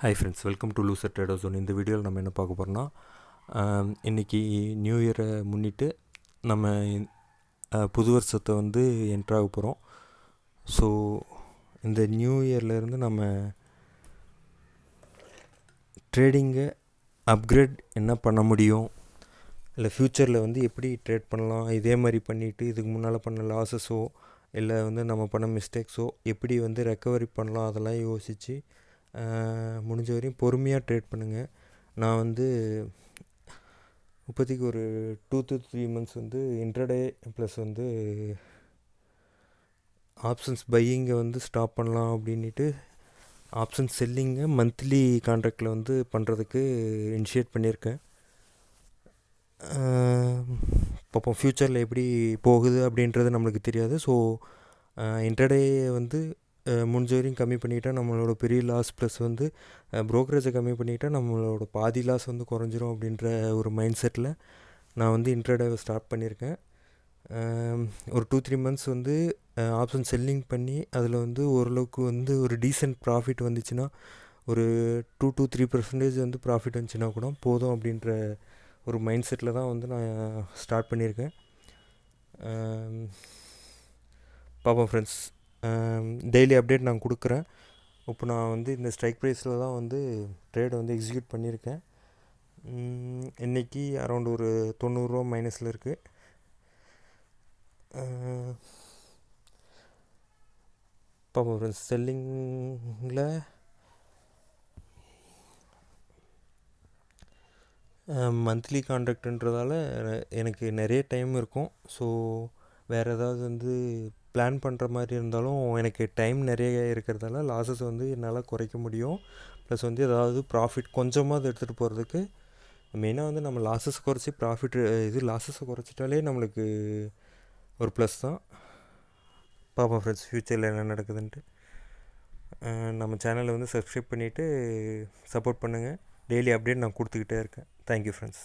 Hi friends, welcome to loser trader zone. இந்த வீடியோவில் நம்ம என்ன பார்க்க போகிறோம்னா, இன்றைக்கி நியூ இயரை முன்னிட்டு நம்ம புது வருஷத்தை வந்து என்ட்ராக போகிறோம். ஸோ இந்த நியூ இயர்லேருந்து நம்ம ட்ரேடிங்கை அப்கிரேட் என்ன பண்ண முடியும், இல்லை ஃப்யூச்சரில் வந்து எப்படி ட்ரேட் பண்ணலாம், இதே மாதிரி பண்ணிவிட்டு இதுக்கு முன்னால் பண்ண லாஸஸோ இல்லை வந்து நம்ம பண்ண மிஸ்டேக்ஸோ எப்படி வந்து ரெக்கவரி பண்ணலாம், அதெல்லாம் யோசித்து முடிஞ்ச வரையும் பொறுமையாக ட்ரேட் பண்ணுங்கள். நான் வந்து இப்போதைக்கு ஒரு 2 to 3 months வந்து இன்ட்ரடே ப்ளஸ் வந்து ஆப்ஷன்ஸ் பையிங்கை வந்து ஸ்டாப் பண்ணலாம் அப்படின்ட்டு ஆப்ஷன்ஸ் செல்லிங்கை மந்த்லி கான்ட்ராக்டில் வந்து பண்ணுறதுக்கு இனிஷியேட் பண்ணியிருக்கேன். பார்ப்போம் ஃப்யூச்சரில் எப்படி போகுது அப்படின்றது நம்மளுக்கு தெரியாது. ஸோ இன்ட்ரடே வந்து முடிஞ்ச வரையும் கம்மி பண்ணிக்கிட்டால் நம்மளோட பெரிய லாஸ், ப்ளஸ் வந்து ப்ரோக்கரேஜை கம்மி பண்ணிக்கிட்டால் நம்மளோட பாதி லாஸ் வந்து குறைஞ்சிரும் அப்படின்ற ஒரு மைண்ட் செட்டில் நான் வந்து இன்ட்ரடேவை ஸ்டார்ட் பண்ணியிருக்கேன். ஒரு 2-3 months வந்து ஆப்ஷன் செல்லிங் பண்ணி அதில் வந்து ஓரளவுக்கு வந்து ஒரு டீசென்ட் ப்ராஃபிட் வந்துச்சுன்னா, ஒரு 2 to 3% வந்து ப்ராஃபிட் வந்துச்சுன்னா கூட போதும் அப்படின்ற ஒரு மைண்ட் செட்டில் தான் வந்து நான் ஸ்டார்ட் பண்ணியிருக்கேன். பார்ப்போம் ஃப்ரெண்ட்ஸ், டெய்லி அப்டேட் நான் கொடுக்குறேன். இப்போ நான் வந்து இந்த ஸ்ட்ரைக் ப்ரைஸில் தான் வந்து ட்ரேடை வந்து எக்ஸிக்யூட் பண்ணியிருக்கேன். இன்றைக்கி அரௌண்ட் ஒரு 90 ரூபா மைனஸில் இருக்குது. பார்ப்போம் ஃப்ரெண்ட்ஸ், செல்லிங்கில் மந்த்லி கான்ட்ராக்ட்ன்றதால எனக்கு நிறைய டைம் இருக்கும். ஸோ வேறு ஏதாவது வந்து பிளான் பண்ணுற மாதிரி இருந்தாலும் எனக்கு டைம் நிறைய இருக்கிறதால லாஸஸ் வந்து என்னால் குறைக்க முடியும். ப்ளஸ் வந்து ஏதாவது ப்ராஃபிட் கொஞ்சமாக அதை எடுத்துகிட்டு போகிறதுக்கு மெயினாக வந்து நம்ம லாஸஸ் குறைச்சி லாஸஸை குறைச்சிட்டாலே நம்மளுக்கு ஒரு ப்ளஸ் தான். பார்ப்போம் ஃப்ரெண்ட்ஸ், ஃப்யூச்சரில் என்ன நடக்குதுன்ட்டு. நம்ம சேனலை வந்து சப்ஸ்கிரைப் பண்ணிவிட்டு சப்போர்ட் பண்ணுங்கள். டெய்லி அப்டேட் நான் கொடுத்துக்கிட்டே இருக்கேன். Thank you friends.